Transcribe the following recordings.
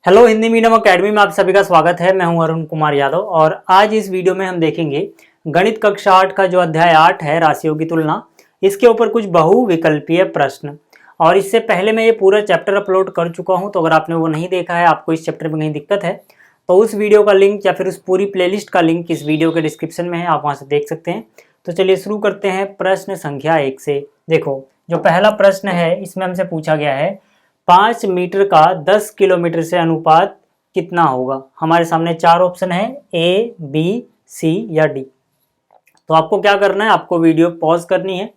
Hello Hindi medium academy में आप सभी का स्वागत है। मैं हूं अरुण कुमार यादव और आज इस वीडियो में हम देखेंगे गणित कक्षा 8 का जो अध्याय 8 है राशियों की तुलना, इसके ऊपर कुछ बहुविकल्पीय प्रश्न। और इससे पहले मैं ये पूरा चैप्टर अपलोड कर चुका हूं, तो अगर आपने वो नहीं देखा है, आपको इस चैप्टर में कहीं दिक्कत है, तो उस वीडियो का लिंक या फिर उस पूरी प्लेलिस्ट का लिंक इस वीडियो के डिस्क्रिप्शन में है, आप वहाँ से देख सकते हैं। तो चलिए शुरू करते हैं प्रश्न संख्या 1 से। देखो, जो पहला प्रश्न है इसमें हमसे पूछा गया है 5 मीटर का 10 किलोमीटर से अनुपात कितना होगा। हमारे सामने 4 ऑप्शन है, ए, बी, सी या डी। तो आपको क्या करना है, आपको वीडियो पॉज करनी है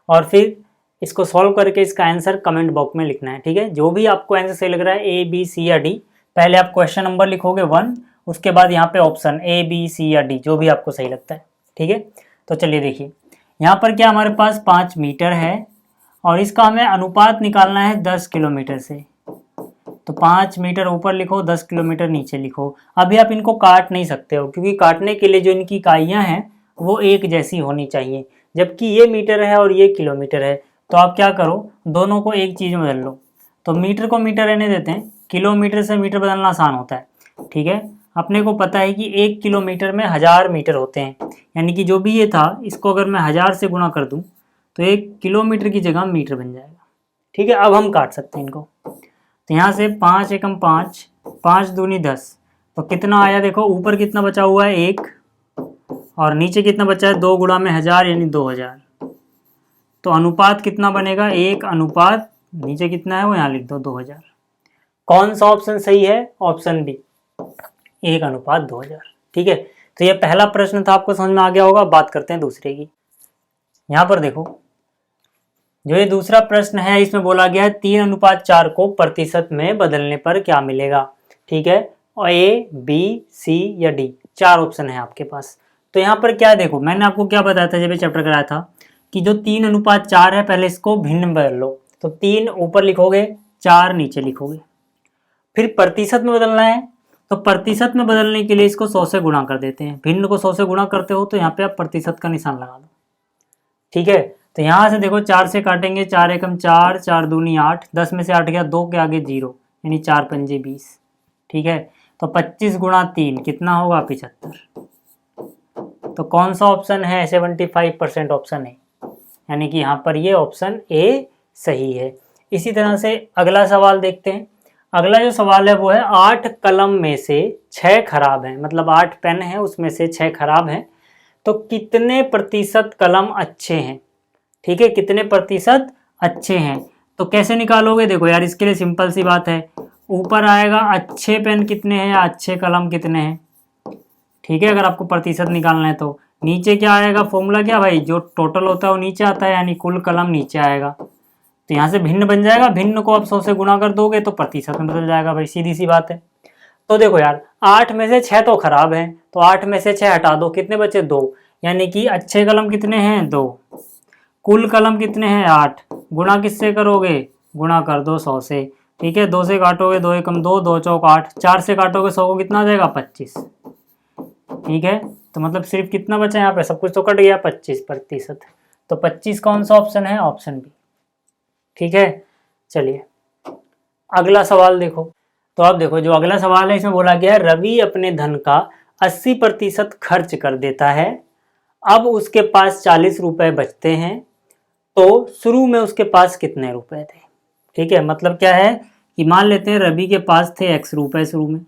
और फिर इसको सॉल्व करके इसका आंसर कमेंट बॉक्स में लिखना है। ठीक है, जो भी आपको आंसर सही लग रहा है, ए, बी, सी या डी, पहले आप क्वेश्चन नंबर लिखोगे 1, उसके बाद यहाँ पे ऑप्शन ए, बी, सी या डी, जो भी आपको सही लगता है। ठीक है, तो चलिए देखिए, यहाँ पर क्या हमारे पास 5 मीटर है और इसका हमें अनुपात निकालना है 10 किलोमीटर से। तो 5 मीटर ऊपर लिखो, 10 किलोमीटर नीचे लिखो। अभी आप इनको काट नहीं सकते हो, क्योंकि काटने के लिए जो इनकी इकाइयाँ हैं वो एक जैसी होनी चाहिए, जबकि ये मीटर है और ये किलोमीटर है। तो आप क्या करो, दोनों को एक चीज़ में बदल लो। तो मीटर को मीटर रहने देते हैं, किलोमीटर से मीटर बदलना आसान होता है। ठीक है, अपने को पता है कि 1 किलोमीटर में 1000 मीटर होते हैं, यानी कि जो भी ये था, इसको अगर मैं 1000 से गुणा कर दूँ तो 1 किलोमीटर की जगह मीटर बन जाएगा। ठीक है, अब हम काट सकते हैं इनको। तो यहाँ से 5 एकम 5, 5 दूनी 10, तो कितना आया देखो, ऊपर कितना बचा हुआ है 1 और नीचे कितना बचा है 2 गुणा में 1000 यानी 2000। तो अनुपात कितना बनेगा, 1 अनुपात नीचे कितना है वो यहाँ लिख दो 2000। कौन सा ऑप्शन सही है, ऑप्शन बी, 1 अनुपात 2000। ठीक है, तो ये पहला प्रश्न था, आपको समझ में आ गया होगा। बात करते हैं दूसरे की। यहाँ पर देखो, जो ये दूसरा प्रश्न है इसमें बोला गया है 3 अनुपात 4 को प्रतिशत में बदलने पर क्या मिलेगा। ठीक है, और ए, बी, सी या डी, 4 ऑप्शन है आपके पास। तो यहाँ पर क्या देखो, मैंने आपको क्या बताया था जब ये चैप्टर कराया था कि जो 3 अनुपात 4 है, पहले इसको भिन्न में बदल लो। तो 3 ऊपर लिखोगे, 4 नीचे लिखोगे, फिर प्रतिशत में बदलना है। तो प्रतिशत में बदलने के लिए इसको 100 से गुणा कर देते हैं। भिन्न को 100 से गुणा करते हो तो यहाँ पे आप प्रतिशत का निशान लगा दो। ठीक है, तो यहाँ से देखो 4 से काटेंगे, 4 एकम 4, 4 दूनी 8, 10 में से 8 गया, 2 के आगे 0, यानी 4 पंजे 20। ठीक है, तो 25 गुणा 3 कितना होगा 75। तो कौन सा ऑप्शन है, 75% ऑप्शन है, यानी कि यहाँ पर ये ऑप्शन ए सही है। इसी तरह से अगला सवाल देखते हैं। अगला जो सवाल है वो है 8 कलम में से 6 खराब हैं, मतलब 8 पेन है उसमें से 6 खराब हैं, तो कितने प्रतिशत कलम अच्छे हैं। ठीक है, कितने प्रतिशत अच्छे हैं, तो कैसे निकालोगे, देखो यार, इसके लिए सिंपल सी बात है, ऊपर आएगा अच्छे पेन कितने हैं या अच्छे कलम कितने हैं। ठीक है, अगर आपको प्रतिशत निकालना है तो नीचे क्या आएगा, फॉर्मूला क्या भाई, जो टोटल होता है वो नीचे आता है, यानी कुल कलम नीचे आएगा। तो यहाँ से भिन्न बन जाएगा, भिन्न को आप 100 से गुणा कर दोगे तो प्रतिशत में बदल जाएगा भाई, सीधी सी बात है। तो देखो यार, 8 में से 6 तो खराब हैं, तो 8 में से 6 हटा दो, कितने बचे 2, यानी कि अच्छे कलम कितने हैं 2, कुल कलम कितने हैं 8, गुणा किससे करोगे, गुणा कर दो 100 से। ठीक है, 2 से काटोगे 2 एकम 2, 2 चौक 8, 4 से काटोगे 100 को कितना आ जाएगा 25। ठीक है, तो मतलब सिर्फ कितना बचा यहाँ पे, सब कुछ तो कट गया, 25%। तो 25 कौन सा ऑप्शन है, ऑप्शन बी। ठीक है, चलिए अगला सवाल देखो। तो अब देखो, जो अगला सवाल है इसमें बोला गया है रवि अपने धन का 80% खर्च कर देता है, अब उसके पास 40 रुपए बचते हैं, तो शुरू में उसके पास कितने रुपए थे। ठीक है, मतलब क्या है कि मान लेते हैं रवि के पास थे x रुपए शुरू में,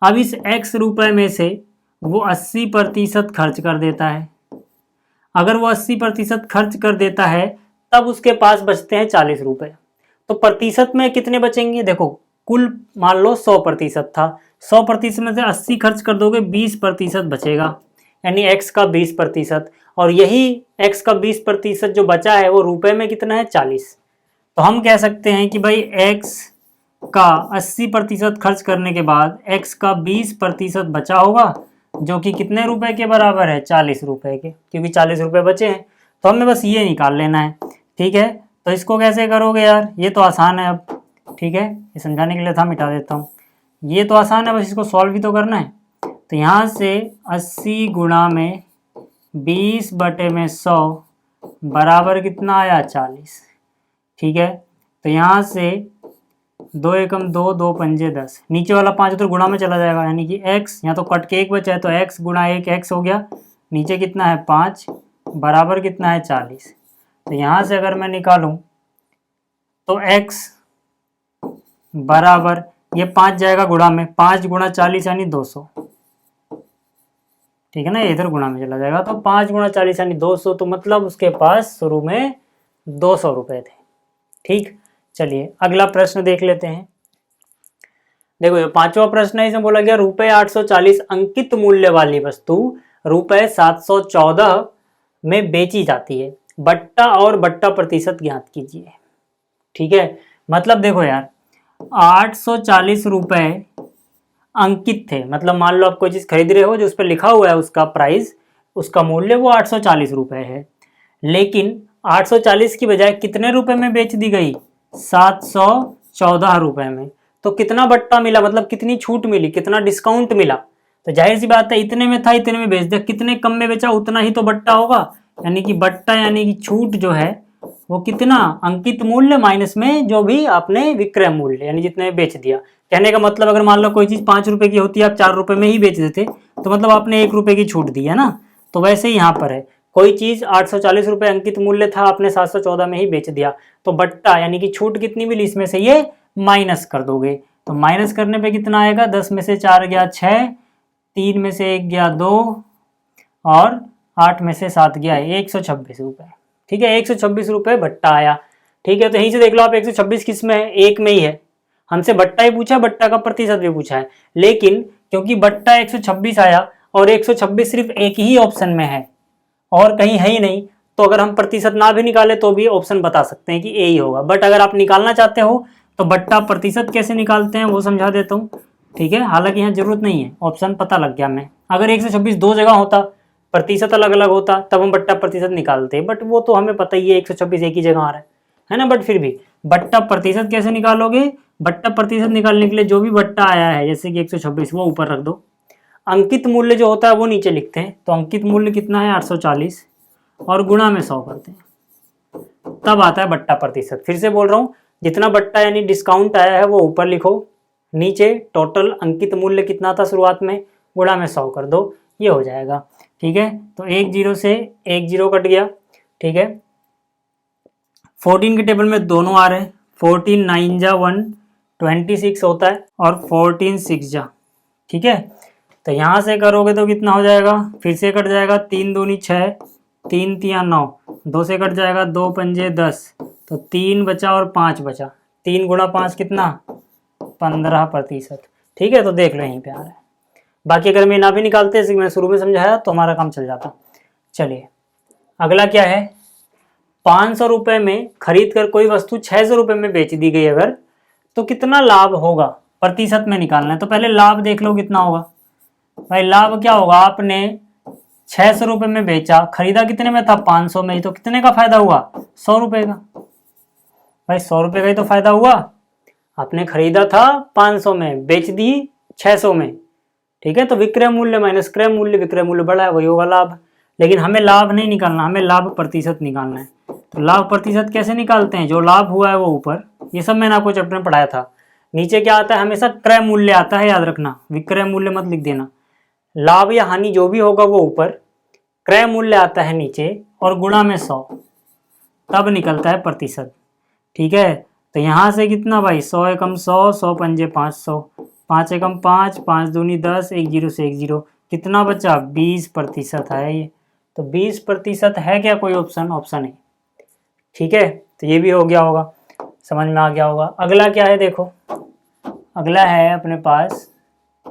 अब इस x रुपए में से वो 80% खर्च कर देता है। अगर वो 80% खर्च कर देता है तब उसके पास बचते हैं 40 रुपए। तो प्रतिशत में कितने बचेंगे, देखो कुल मान लो 100% था, 100% में से 80 खर्च कर दोगे, 20% बचेगा, यानी x का 20%, और यही x का 20% जो बचा है वो रुपए में कितना है 40। तो हम कह सकते हैं कि भाई x का 80% खर्च करने के बाद x का 20% बचा होगा, जो कि कितने रुपए के बराबर है, 40 रुपए के, क्योंकि 40 रुपए बचे हैं। तो हमें बस ये निकाल लेना है। ठीक है, तो इसको कैसे करोगे यार, ये तो आसान है अब। ठीक है, ये समझाने के लिए था, मिटा देता हूँ, ये तो आसान है, बस इसको सॉल्व भी तो करना है। तो यहाँ से 80 गुणा में 20/100 बराबर कितना आया 40। ठीक है, तो यहाँ से 2 एकम 2, 2 पंजे 10, नीचे वाला 5 उधर गुणा में चला जाएगा, यानी कि x, यहाँ तो कट के 1 बचा है तो x गुणा 1 x हो गया, नीचे कितना है 5 बराबर कितना है 40। तो यहाँ से अगर मैं निकालूं तो x बराबर ये 5 जाएगा गुणा में, 5 गुणा 40 यानी 200, ठीक है ना, ये इधर गुणा में चला जाएगा तो 5 गुणा 40 यानी 200, तो मतलब उसके पास शुरू में 200 रुपये थे। ठीक, चलिए अगला प्रश्न देख लेते हैं। देखो ये 5वां प्रश्न है, इसमें बोला गया रुपए 840 अंकित मूल्य वाली वस्तु रुपए 714 में बेची जाती है, बट्टा और बट्टा प्रतिशत ज्ञात कीजिए। ठीक है, मतलब देखो यार 840 रुपए अंकित थे, मतलब मान लो आप कोई चीज खरीद रहे हो जो उस पर लिखा हुआ है उसका प्राइस, उसका मूल्य वो 840 रुपए है, लेकिन 840 की बजाय कितने रुपए में बेच दी गई, 714 रुपए में। तो कितना बट्टा मिला, मतलब कितनी छूट मिली, कितना डिस्काउंट मिला, तो जाहिर सी बात है इतने में था इतने में बेच दिया, कितने कम में बेचा उतना ही तो बट्टा होगा, यानी कि बट्टा यानी कि छूट जो है वो कितना, अंकित मूल्य माइनस में जो भी आपने विक्रय मूल्य यानी जितने बेच दिया। कहने का मतलब अगर मान लो कोई चीज 5 रुपए की होती है, आप 4 रुपए में ही बेच देते तो मतलब आपने 1 रुपए की छूट दी है ना। तो वैसे ही यहाँ पर है, कोई चीज 840 रुपए अंकित मूल्य था, आपने 714 में ही बेच दिया, तो बट्टा यानी कि छूट कितनी मिली, इसमें से ये माइनस कर दोगे, तो माइनस करने पे कितना आएगा, 10 में से 4 गया 6, 3 में से 1 गया 2 और 8 में से 7 गया 126 रुपये। ठीक है, 126 रुपये बट्टा आया। ठीक है, तो यहीं से देख लो आप 126 किस में है, एक में ही है, हमसे बट्टा ही पूछा, बट्टा का प्रतिशत भी पूछा है, लेकिन क्योंकि बट्टा 126 आया और 126 सिर्फ एक ही ऑप्शन में है और कहीं है ही नहीं, तो अगर हम प्रतिशत ना भी निकाले तो भी ऑप्शन बता सकते हैं कि ए ही होगा। बट अगर आप निकालना चाहते हो तो बट्टा प्रतिशत कैसे निकालते हैं वो समझा देता हूँ। ठीक है, हालांकि यहाँ जरूरत नहीं है, ऑप्शन पता लग गया मैं। अगर 126 दो जगह होता, प्रतिशत अलग अलग होता, तब हम बट्टा प्रतिशत निकालते, बट वो तो हमें पता ही है 126 एक ही जगह आ रहा है ना। बट फिर भी बट्टा प्रतिशत कैसे निकालोगे, बट्टा प्रतिशत निकालने के लिए जो भी बट्टा आया है जैसे कि 126 वो ऊपर रख दो, अंकित मूल्य जो होता है वो नीचे लिखते हैं, तो अंकित मूल्य कितना है 840 और गुणा में 100 करते हैं, तब आता है बट्टा प्रतिशत। फिर से बोल रहा हूँ, जितना बट्टा यानी डिस्काउंट आया है वो ऊपर लिखो, नीचे टोटल अंकित मूल्य कितना था शुरुआत में, गुणा में 100 कर दो, ये हो जाएगा। ठीक है, तो 1 0 से 1 0 कट गया। ठीक है, 14 के टेबल में दोनों आ रहे हैं, 14 9 जा 1 26 होता है और 14 6 जा। ठीक है, तो यहाँ से करोगे तो कितना हो जाएगा, फिर से कट जाएगा, 3 दूनी 6, 3 तिया 9, 2 से कट जाएगा, 2 पंजे 10, तो 3 बचा और 5 बचा, 3 गुणा 5 कितना 15%। ठीक है, तो देख लो यहीं पे आ रहा है। बाकी अगर मैं ना भी निकालते जैसे मैं शुरू में समझाया तो हमारा काम चल जाता। चलिए अगला क्या है, 500 रुपये में खरीद कर कोई वस्तु 600 रुपये में बेच दी गई अगर, तो कितना लाभ होगा, प्रतिशत में निकालना है। तो पहले लाभ देख लो कितना होगा भाई, लाभ क्या होगा, आपने 600 रुपये में बेचा, खरीदा कितने में था 500 में ही, तो कितने का फायदा हुआ 100 रुपये का। भाई 100 रुपये का ही तो फायदा हुआ, आपने खरीदा था 500 में, बेच दी 600 में। ठीक है, तो विक्रय मूल्य माइनस क्रय मूल्य, विक्रय मूल्य बढ़ा है वही होगा लाभ। लेकिन हमें लाभ नहीं निकालना, हमें लाभ प्रतिशत निकालना है। तो लाभ प्रतिशत कैसे निकालते हैं, जो लाभ हुआ है वो ऊपर, ये सब मैंने आपको चैप्टर में पढ़ाया था। नीचे क्या आता है, हमेशा क्रय मूल्य आता है, याद रखना, विक्रय मूल्य मत लिख देना। लाभ या हानि जो भी होगा वो ऊपर, क्रय मूल्य आता है नीचे और गुणा में 100, तब निकलता है प्रतिशत। ठीक है, तो यहाँ से कितना भाई, 100 एकम 100, 100 पंजे 500, 5 एकम 5, 5 दूनी 10, 1 0 से 1 0, कितना बचा 20% है ये। तो 20% है क्या कोई ऑप्शन, ऑप्शन है। ठीक है, तो ये भी हो गया होगा, समझ में आ गया होगा। अगला क्या है देखो, अगला है अपने पास,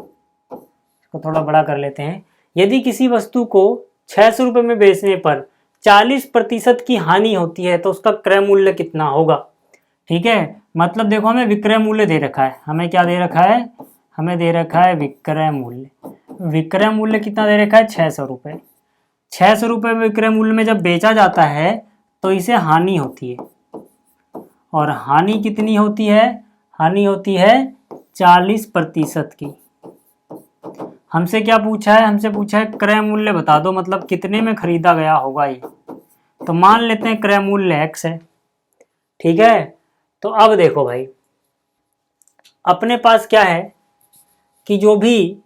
इसको थोड़ा बड़ा कर लेते हैं। यदि किसी वस्तु को 600 रुपये में बेचने पर 40% की हानि होती है तो उसका क्रय मूल्य कितना होगा। ठीक है, मतलब देखो हमें विक्रय मूल्य दे रखा है, हमें क्या दे रखा है, हमें दे रखा है विक्रय मूल्य। विक्रय मूल्य कितना दे रखा है 600 रुपये। 600 रुपये विक्रय मूल्य में जब बेचा जाता है तो इसे हानि होती है, और हानि कितनी होती है, हानि होती है 40% की। हमसे क्या पूछा है, हमसे पूछा है क्रय मूल्य बता दो, मतलब कितने में खरीदा गया होगा ये। तो मान लेते हैं क्रय मूल्य x है। ठीक है, तो अब देखो भाई, अपने पास क्या है कि जो भी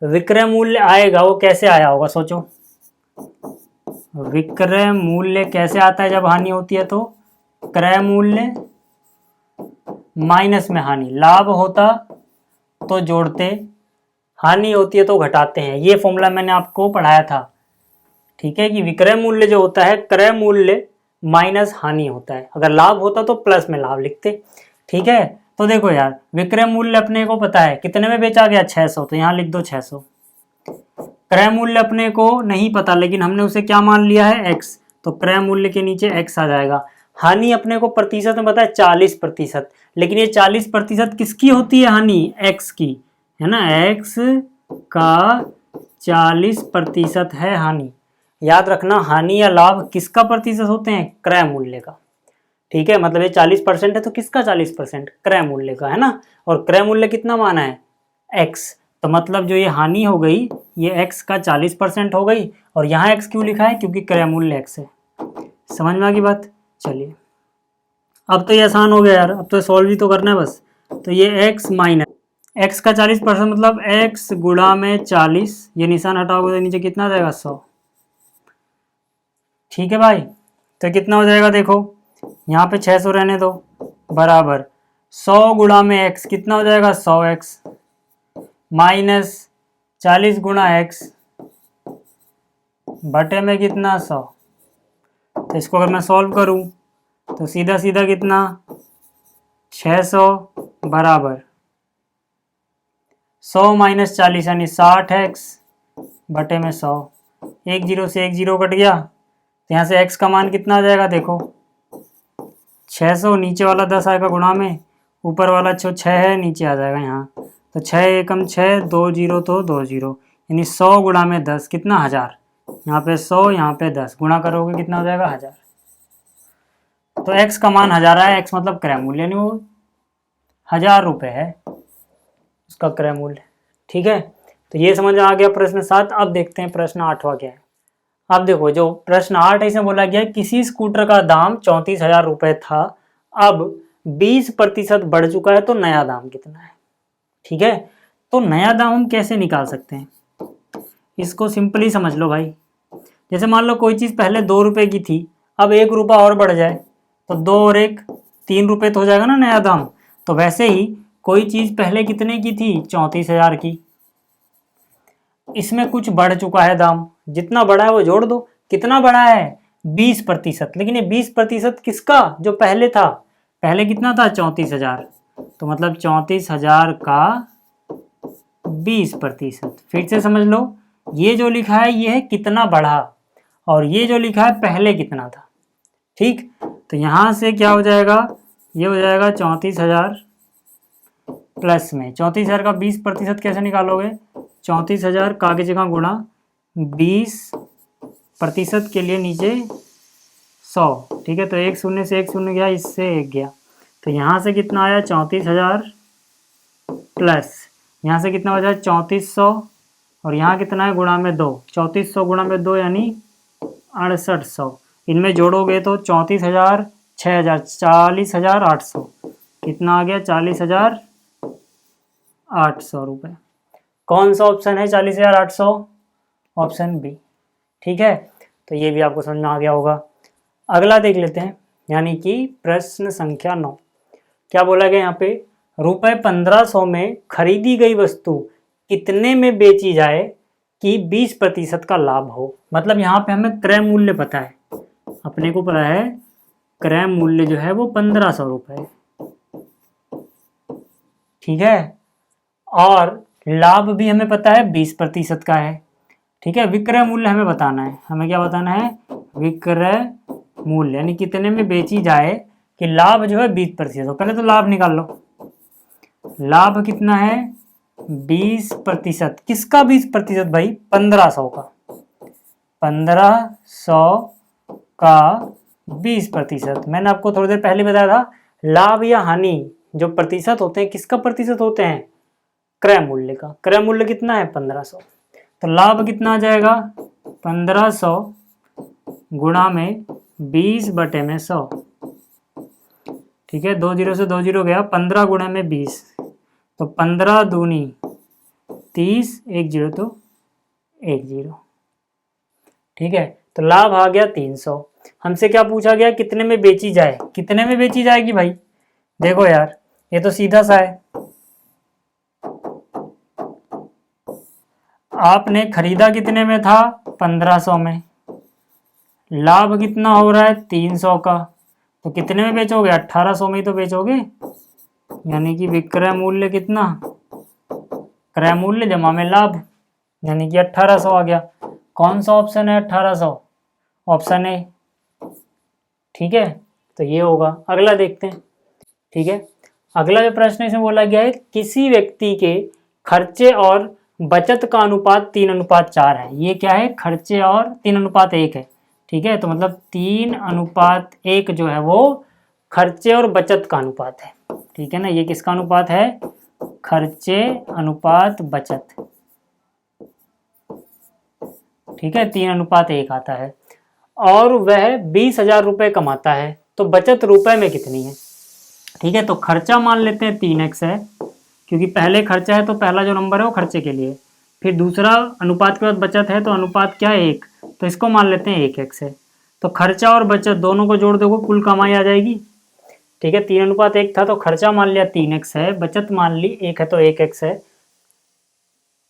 विक्रय मूल्य आएगा वो कैसे आया होगा, सोचो। विक्रय मूल्य कैसे आता है जब हानि होती है? तो क्रय मूल्य माइनस में हानि, लाभ होता तो जोड़ते, हानि होती है तो घटाते हैं। ये फॉर्मूला मैंने आपको पढ़ाया था, ठीक है, कि विक्रय मूल्य जो होता है क्रय मूल्य माइनस हानि होता है। अगर लाभ होता तो प्लस में लाभ लिखते, ठीक है। तो देखो यार, विक्रय मूल्य अपने को पता है कितने में बेचा गया, 600, तो यहाँ लिख दो 600। क्रय मूल्य अपने को नहीं पता, लेकिन हमने उसे क्या मान लिया है, x, तो क्रय मूल्य के नीचे x आ जाएगा। हानि अपने को प्रतिशत में पता है 40%, लेकिन ये 40% किसकी होती है हानि, x की, है ना, x का 40% है हानि। याद रखना, हानि या लाभ किसका प्रतिशत होते हैं, क्रय मूल्य का, ठीक है। मतलब ये 40% है तो किसका 40%, क्रय मूल्य का, है ना। और क्रय मूल्य कितना माना है, x, तो मतलब जो ये हानि हो गई ये x का 40% हो गई। और यहाँ x क्यों लिखा है, क्योंकि क्रय मूल्य x है। समझ में आ गई बात? चलिए, अब तो ये आसान हो गया यार, अब तो सॉल्व ही तो करना है बस। तो ये x माइनस x का 40% मतलब x गुणा में 40, ये निशान हटाओगे तो नीचे कितना आ जाएगा, 100, ठीक है भाई। तो कितना हो जाएगा, देखो यहाँ पे 600 रहने दो, बराबर 100 गुणा में x, कितना हो जाएगा 100x, माइनस 40 गुणा x बटे में कितना 100। तो इसको अगर मैं सॉल्व करूं तो सीधा सीधा कितना, 600 बराबर 100 माइनस 40 यानी 60x बटे में 100। एक जीरो से एक जीरो कट गया, तो यहाँ से x का मान कितना आ जाएगा, देखो 600, नीचे वाला 10 आएगा गुणा में, ऊपर वाला जो 6 है नीचे आ जाएगा यहाँ। तो 6 एकम 6, 2 जीरो तो 2 जीरो, यानी 100 गुणा में 10 कितना, 1000। यहाँ पे 100, यहाँ पे 10, गुणा करोगे कितना हो जाएगा, 1000। तो x का मान 1000 है, x मतलब क्रय मूल्य, यानी वो 1000 रुपये है उसका क्रय मूल्य, ठीक है। तो ये समझ आ गया प्रश्न 7। अब देखते हैं प्रश्न 8वां क्या है। अब देखो, जो प्रश्न 8 है इसमें बोला गया किसी स्कूटर का दाम 34,000 रुपये था, अब 20% बढ़ चुका है, तो नया दाम कितना है, ठीक है। तो नया दाम हम कैसे निकाल सकते हैं, इसको सिंपली समझ लो भाई। जैसे मान लो कोई चीज़ पहले 2 रुपये की थी, अब 1 रुपया और बढ़ जाए, तो 2 और 1 3 रुपये तो हो जाएगा ना नया दाम। तो वैसे ही कोई चीज़ पहले कितने की थी, 34,000 की, इसमें कुछ बढ़ चुका है दाम, जितना बढ़ा है वो जोड़ दो। कितना बढ़ा है, 20%, लेकिन ये 20% किसका, जो पहले था, पहले कितना था 34,000, तो मतलब 34,000 का 20%। फिर से समझ लो, ये जो लिखा है ये है कितना बढ़ा, और ये जो लिखा है पहले कितना था, ठीक। तो यहाँ से क्या हो जाएगा, ये हो जाएगा 34,000 प्लस में 34,000 का 20% कैसे निकालोगे, 34,000 का की जगह गुणा 20% के लिए नीचे 100, ठीक है। तो एक शून्य से एक शून्य गया, इससे एक गया, तो यहाँ से कितना आया 34,000 प्लस यहाँ से कितना हो जाए 3400, और यहाँ कितना है गुणा में 2, 3400 गुणा में 2 यानी 6800। इनमें जोड़ोगे तो 34,000 6,000 40,800, कितना आ गया 40,800 रुपये। कौन सा ऑप्शन है 40,800, ऑप्शन बी, ठीक है। तो ये भी आपको समझ में आ गया होगा। अगला देख लेते हैं, यानी कि प्रश्न संख्या 9। क्या बोला गया यहाँ पे, रुपये 1500 में खरीदी गई वस्तु कितने में बेची जाए कि 20% का लाभ हो। मतलब यहाँ पे हमें क्रय मूल्य पता है, अपने को पता है क्रय मूल्य जो है वो 1500 रुपये, ठीक है। और लाभ भी हमें पता है 20% का है, ठीक है। विक्रय मूल्य हमें बताना है, हमें क्या बताना है, विक्रय मूल्य, यानी कितने में बेची जाए कि लाभ जो है 20% हो। पहले तो लाभ निकाल लो, लाभ कितना है 20%, किसका 20% भाई, 1500 का, 1500 का 20%। मैंने आपको थोड़ी देर पहले बताया था, लाभ या हानि जो प्रतिशत होते हैं किसका प्रतिशत होते हैं, क्रय मूल्य का। क्रय मूल्य कितना है 1500, तो लाभ कितना आ जाएगा 1500 गुणा में 20 बटे में 100, ठीक है, 2 जीरो से 2 जीरो गया, 15 गुणे में 20, तो 15 दूनी 30, 1 जीरो तो 1 जीरो। ठीक है, तो लाभ आ गया 300। हमसे क्या पूछा गया, कितने में बेची जाए, कितने में बेची जाएगी भाई। देखो यार, ये तो सीधा सा है, आपने खरीदा कितने में था, 1500 में, लाभ कितना हो रहा है 300 का, तो कितने में बेचोगे, 1800 में ही तो बेचोगे। यानी कि विक्रय मूल्य कितना, क्रय मूल्य जमा में लाभ, यानी कि 1800 आ गया। कौन सा ऑप्शन है 1800, ऑप्शन ए। ठीक है, तो ये होगा। अगला देखते हैं। ठीक है, अगला जो प्रश्न इसमें बोला गया है, किसी व्यक्ति के खर्चे और बचत का अनुपात 3:4 है। ये क्या है, खर्चे और 3:1 है। ठीक है, तो मतलब 3:1 जो है वो खर्चे और बचत का अनुपात है। ठीक है ना, ये किसका अनुपात है, खर्चे अनुपात बचत। ठीक है, 3:1 आता है, और वह 20,000 रुपये कमाता है, तो बचत रुपए में कितनी है। ठीक है, तो खर्चा मान लेते हैं 3x है, क्योंकि पहले खर्चा है तो पहला जो नंबर है वो खर्चे के लिए, फिर दूसरा अनुपात के बाद बचत है, तो अनुपात क्या है 1, तो इसको मान लेते हैं 1x है। तो खर्चा और बचत दोनों को जोड़ दोगे, कुल कमाई आ जाएगी। ठीक है, 3:1 था, तो खर्चा मान लिया 3x है, बचत मान ली 1 है तो 1x है।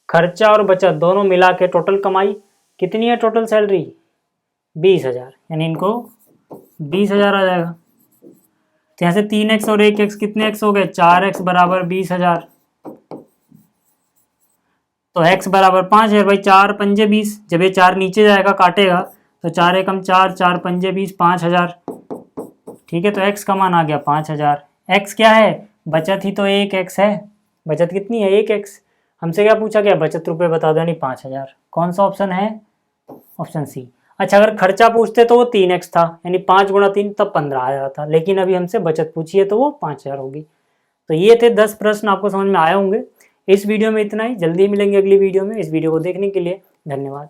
खर्चा और बचत दोनों मिला के टोटल कमाई कितनी है, टोटल सैलरी 20,000, यानी इनको 20,000 आ जाएगा। तो यहाँ से 3x और 1x कितने x हो गए, 4x बराबर 20,000, तो x बराबर 5,000। भाई 4 पंजे 20, जब ये 4 नीचे जाएगा काटेगा, तो 4 एकम 4, 4 पंजे 20, 5,000। ठीक है, तो x का मान आ गया 5,000। x क्या है, बचत ही तो 1x है, बचत कितनी है 1x। हमसे क्या पूछा गया, बचत रुपए बता दो, यानी 5,000। कौन सा ऑप्शन है, ऑप्शन सी। अच्छा, अगर खर्चा पूछते तो वो 3x था, यानी 5 गुणा 3 तब 15,000 था, लेकिन अभी हमसे बचत पूछी है तो वो 5,000 होगी। तो ये थे 10 प्रश्न, आपको समझ में आए होंगे। इस वीडियो में इतना ही, जल्दी मिलेंगे अगली वीडियो में। इस वीडियो को देखने के लिए धन्यवाद।